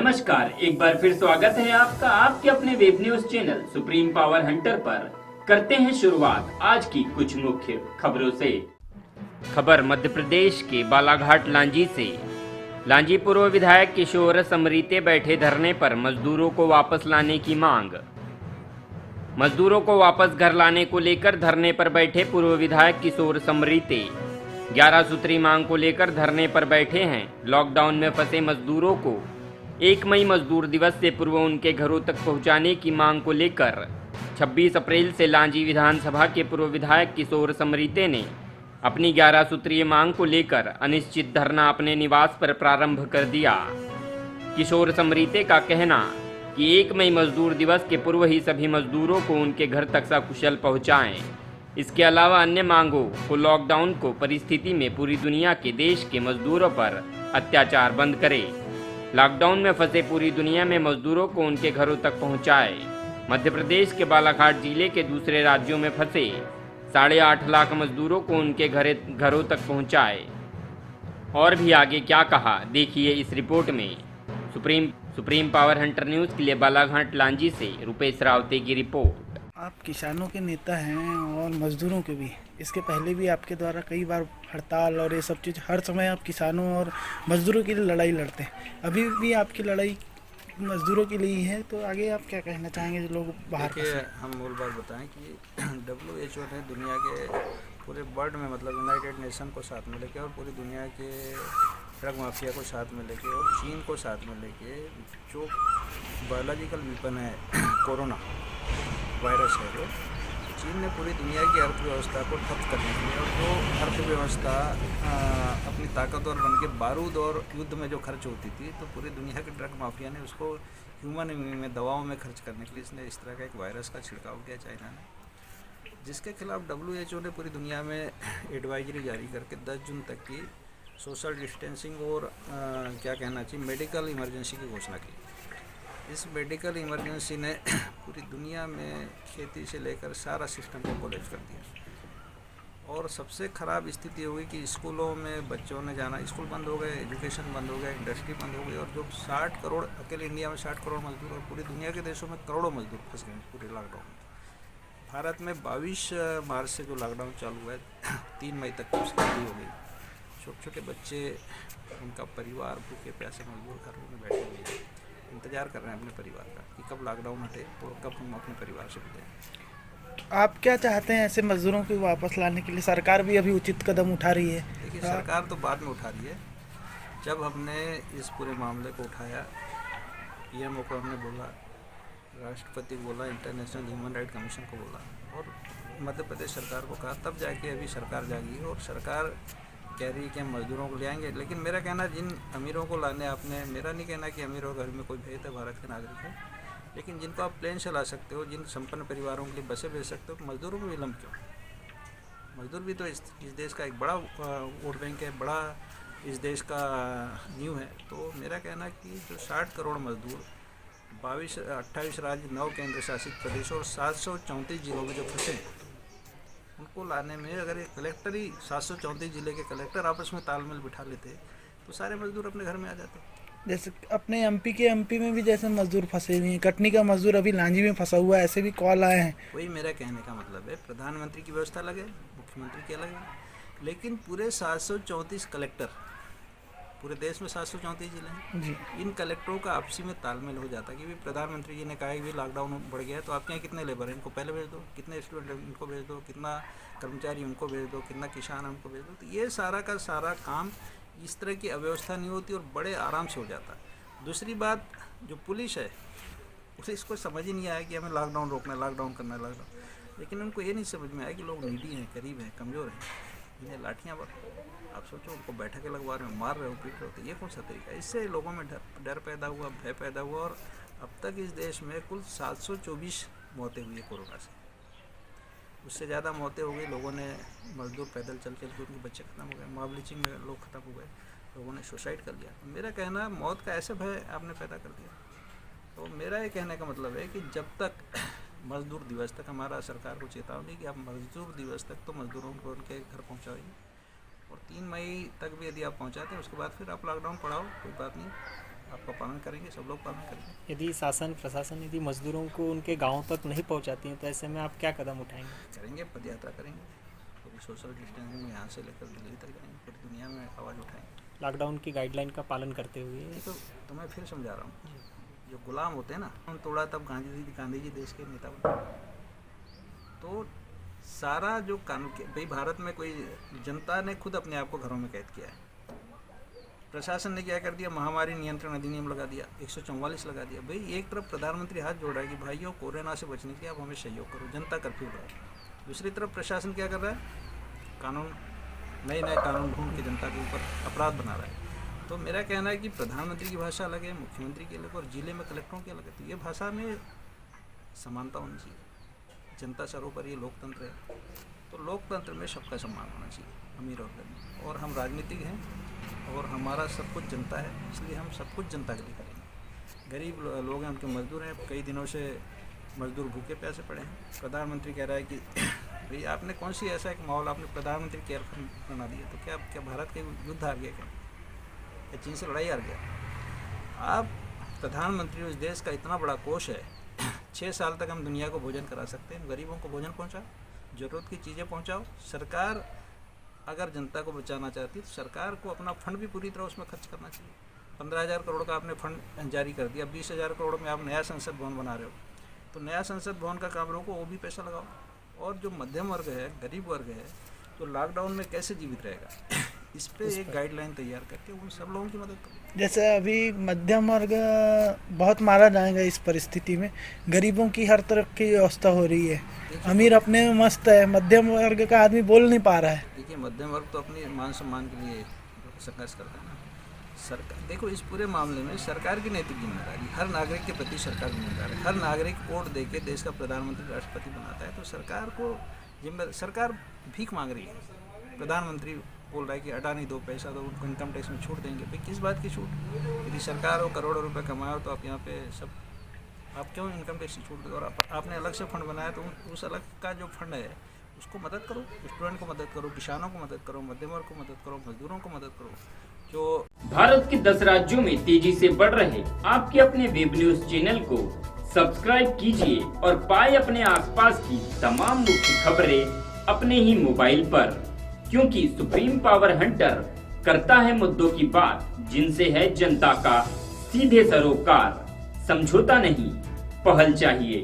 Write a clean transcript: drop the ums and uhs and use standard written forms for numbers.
नमस्कार, एक बार फिर स्वागत है आपका आपके अपने web news channel supreme power Hunter पर। करते हैं शुरुआत आज की कुछ मुख्य खबरों से। खबर मध्य प्रदेश के बालाघाट लांजी से। लांजी पूर्व विधायक किशोर समरीते बैठे धरने पर मजदूरों को वापस लाने की मांग। मजदूरों को वापस घर लाने को लेकर धरने पर बैठे पूर्व विधायक किशोर समरीते 11 सूत्री मांग को लेकर धरने पर बैठे हैं। लॉकडाउन में फंसे मजदूरों को 1 मई मजदूर दिवस से पूर्व उनके घरों तक पहुंचाने की मांग को लेकर 26 अप्रैल से लांजी विधानसभा के पूर्व विधायक किशोर समरीते ने अपनी 11 सूत्रीय मांग को लेकर अनिश्चित धरना अपने निवास पर प्रारंभ कर दिया। किशोर समरीते का कहना कि 1 मई मजदूर दिवस के पूर्व ही सभी मजदूरों को उनके घर तक सकुशल पहुंचाएं। इसके अलावा अन्य मांगों को लॉकडाउन को परिस्थिति में पूरी दुनिया के देश के मजदूरों पर अत्याचार बंद करे। लॉकडाउन में फंसे पूरी दुनिया में मजदूरों को उनके घरों तक पहुंचाए। मध्य प्रदेश के बालाघाट जिले के दूसरे राज्यों में फंसे 8.5 लाख मजदूरों को उनके घरों तक पहुंचाए। और भी आगे क्या कहा देखिए इस रिपोर्ट में। सुप्रीम पावर हंटर न्यूज़ के लिए बालाघाट लांजी से रुपेश रावते की रिपोर्ट। आप किसानों के नेता हैं और मजदूरों के भी। इसके पहले भी आपके द्वारा कई बार हड़ताल और ये सब चीज़ हर समय आप किसानों और मजदूरों के लिए लड़ाई लड़ते हैं। अभी भी आपकी लड़ाई मजदूरों के लिए ही है, तो आगे आप क्या कहना चाहेंगे जो लोग बाहर देखिए, हम मूल बात बताएं कि WHO ने दुनिया के पूरे वर्ल्ड में मतलब यूनाइटेड नेशन को साथ में लेके और पूरी दुनिया के ड्रग माफिया को साथ में लेके और चीन को साथ में लेके जो बायोलॉजिकल वेपन है कोरोना वायरस है, जो चीन ने पूरी दुनिया की अर्थव्यवस्था को ठप करने के लिए और जो अर्थव्यवस्था अपनी ताकतवर बन के बारूद और युद्ध में जो खर्च होती थी, तो पूरी दुनिया के ड्रग माफिया ने उसको ह्यूमन में दवाओं में खर्च करने के लिए इसने इस तरह का एक वायरस का छिड़काव किया चाइना ने, जिसके खिलाफ WHO ने पूरी दुनिया में एडवाइजरी जारी करके 10 जून तक की सोशल डिस्टेंसिंग और क्या कहना चाहिए मेडिकल इमरजेंसी की घोषणा की। इस मेडिकल इमरजेंसी ने पूरी दुनिया में खेती से लेकर सारा सिस्टम को कोलैप्स कर दिया और सबसे ख़राब स्थिति हो गई कि स्कूलों में बच्चों ने जाना, स्कूल बंद हो गए, एजुकेशन बंद हो गया, इंडस्ट्री बंद हो गई और जो 60 करोड़ अकेले इंडिया में 60 करोड़ मजदूर और पूरी दुनिया के देशों में करोड़ों मजदूर फंस गए पूरे लॉकडाउन में। भारत में 22 मार्च से जो लॉकडाउन चालू हुआ है 3 मई तक उसकी अवधि हो गई। छोटे छोटे बच्चे, उनका परिवार भूखे प्यासे मजदूर घरों में बैठे हुए हैं, इंतजार कर रहे हैं अपने परिवार का कि कब लॉकडाउन हटे और कब हम अपने परिवार से मिलें। आप क्या चाहते हैं ऐसे मजदूरों को वापस लाने के लिए? सरकार भी अभी उचित कदम उठा रही है। देखिए, सरकार तो बाद में उठा रही है। जब हमने इस पूरे मामले को उठाया, पीएमओ को हमने बोला, राष्ट्रपति को बोला, इंटरनेशनल ह्यूमन राइट कमीशन को बोला और मध्य प्रदेश सरकार को कहा, तब जाके अभी सरकार जागी है और सरकार कह रही है कि हम मजदूरों को ले आएंगे। लेकिन मेरा कहना, जिन अमीरों को लाने आपने, मेरा नहीं कहना कि अमीरों घर में कोई भेद है, भारत के नागरिक है, लेकिन जिनको आप प्लेन से ला सकते हो, जिन संपन्न परिवारों के लिए बसें भेज सकते हो, तो मजदूरों को विलम्ब क्यों? मजदूर भी तो इस देश का एक बड़ा वोट बैंक है, बड़ा इस देश का न्यू है। तो मेरा कहना कि जो 60 करोड़ मजदूर 28 राज्य, 9 केंद्र शासित प्रदेश और 734 जिलों में जो फंसे, उनको लाने में अगर एक कलेक्टर ही 734 जिले के कलेक्टर आपस में तालमेल बिठा लेते तो सारे मजदूर अपने घर में आ जाते। जैसे अपने एमपी में भी जैसे मजदूर फंसे हुए हैं, कटनी का मजदूर अभी लांजी में फंसा हुआ है, ऐसे भी कॉल आए हैं। वही मेरा कहने का मतलब है, प्रधानमंत्री की व्यवस्था लगे, मुख्यमंत्री की अलग है, लेकिन पूरे 734 कलेक्टर, पूरे देश में 734 जिले हैं जी, इन कलेक्टरों का आपसी में तालमेल हो जाता कि भी प्रधानमंत्री जी ने कहा कि लॉकडाउन बढ़ गया है, तो आपके यहाँ कितने लेबर हैं, इनको पहले भेज दो, कितने स्टूडेंट इनको भेज दो, कितना कर्मचारी उनको भेज दो, कितना किसान है उनको भेज दो। तो ये सारा का सारा काम इस तरह की अव्यवस्था नहीं होती और बड़े आराम से हो जाता। दूसरी बात, जो पुलिस है उसे इसको समझ ही नहीं आया कि हमें लॉकडाउन रोकना है, लॉकडाउन करना है, लॉकडाउन, लेकिन उनको ये नहीं समझ में आया कि लोग नीडी हैं, गरीब हैं, कमज़ोर हैं, इन्हें लाठियाँ आप सोचो उनको बैठक के लगवा रहे हो, मार रहे हो, पीट रहे हो, तो ये कौन सा तरीका है? इससे लोगों में डर पैदा हुआ, भय पैदा हुआ और अब तक इस देश में कुल 724 मौतें हुई है कोरोना से। उससे ज़्यादा मौतें हो गई, लोगों ने, मजदूर पैदल चल चल के उनके बच्चे ख़त्म हो गए, मॉब लिंचिंग में लोग ख़त्म हो गए, लोगों ने सुसाइड कर लिया। मेरा कहना, मौत का ऐसे भय आपने पैदा कर दिया। तो मेरा ये कहने का मतलब है कि जब तक मजदूर दिवस तक हमारा सरकार को चेतावनी कि आप मजदूर दिवस तक तो मजदूरों को उनके घर पहुँचाइए और 3 मई तक भी यदि आप पहुँचाते हैं, उसके बाद फिर आप लॉकडाउन बढ़ाओ, कोई बात नहीं, आपका पालन करेंगे, सब लोग पालन करेंगे। यदि शासन प्रशासन यदि मजदूरों को उनके गांव तक नहीं पहुंचाती है तो ऐसे में आप क्या कदम उठाएंगे? करेंगे, पद यात्रा करेंगे, पूरी सोशल डिस्टेंसिंग में यहाँ से लेकर दिल्ली तक जाएंगे, पूरी दुनिया में आवाज़ उठाएंगे। लॉकडाउन की गाइडलाइन का पालन करते हुए। तो मैं फिर समझा रहा हूँ, जो गुलाम होते हैं ना, हम तोड़ा तब गांधी जी देश के नेता बने। तो सारा जो कानून भाई भारत में कोई जनता ने खुद अपने आप को घरों में कैद किया है। प्रशासन ने क्या कर दिया, महामारी नियंत्रण अधिनियम लगा दिया, 144 लगा दिया। भाई एक तरफ प्रधानमंत्री हाथ जोड़ रहा है कि भाइयों कोरोना से बचने के लिए आप हमें सहयोग करो, जनता कर्फ्यू बढ़ाओ। दूसरी तरफ प्रशासन क्या कर रहा है, कानून नए नए कानून ढूंढ के जनता के ऊपर अपराध बना रहा है। तो मेरा कहना है कि प्रधानमंत्री की भाषा अलग है, मुख्यमंत्री की अलग और जिले में कलेक्टरों की अलग है। तो ये भाषा में समानता होनी चाहिए। जनता सर्वोपरि, ये लोकतंत्र है, तो लोकतंत्र में सबका सम्मान होना चाहिए, अमीर और गरीब। और हम राजनीतिक हैं और हमारा सब कुछ जनता है, इसलिए हम सब कुछ जनता के लिए करेंगे। गरीब लोग हैं, उनके मजदूर हैं, कई दिनों से मजदूर भूखे प्यासे पड़े हैं। प्रधानमंत्री कह रहा है कि भाई आपने कौन सी ऐसा एक माहौल, आपने प्रधानमंत्री केयर फंड बना दिया, तो क्या भारत के युद्ध हार गया, क्या चीन से लड़ाई हार गया? आप प्रधानमंत्री, उस देश का इतना बड़ा कोष है, 6 साल तक हम दुनिया को भोजन करा सकते हैं। गरीबों को भोजन पहुंचाओ, ज़रूरत की चीज़ें पहुंचाओ। सरकार अगर जनता को बचाना चाहती है तो सरकार को अपना फंड भी पूरी तरह उसमें खर्च करना चाहिए। 15,000 करोड़ का आपने फंड जारी कर दिया, 20,000 करोड़ में आप नया संसद भवन बना रहे हो, तो नया संसद भवन का काम रोको, वो भी पैसा लगाओ। और जो मध्यम वर्ग है, गरीब वर्ग है, तो लॉकडाउन में कैसे जीवित रहेगा, इस पे एक गाइडलाइन तैयार करके उन सब लोगों की मदद करो। जैसे अभी मध्यम वर्ग बहुत मारा जाएगा इस परिस्थिति में, गरीबों की हर तरफ की व्यवस्था हो रही है, अमीर अपने में मस्त है, मध्यम वर्ग का आदमी बोल नहीं पा रहा है। देखिए, मध्यम वर्ग तो अपनी मान सम्मान के लिए संघर्ष करता है ना। सरकार देखो, इस पूरे मामले में सरकार की नैतिक जिम्मेदारी, हर नागरिक के प्रति सरकार जिम्मेदार है। हर नागरिक वोट दे के देश का प्रधानमंत्री राष्ट्रपति बनाता है, तो सरकार को सरकार भीख मांग रही है। प्रधानमंत्री बोल रहा है कि अडानी 2 पैसा दो, उनको इनकम टैक्स में छूट देंगे। भाई किस बात की छूट? यदि सरकार वो करोड़ों रुपए कमाए तो आप यहाँ पे सब, आप क्यों इनकम टैक्स की छूट दो? और आपने अलग से फंड बनाया, तो उस अलग का जो फंड है उसको मदद करो, स्टूडेंट को मदद करो, किसानों को मदद करो, मध्यम वर्ग को मदद करो, मजदूरों को मदद करो। जो भारत के 10 राज्यों में तेजी से बढ़ रहे आपके अपने वेब न्यूज चैनल को सब्सक्राइब कीजिए और पाए अपने आसपास की तमाम मुख्य खबरें अपने ही मोबाइल पर, क्योंकि सुप्रीम पावर हंटर करता है मुद्दों की बात, जिनसे है जनता का सीधे सरोकार। समझौता नहीं, पहल चाहिए।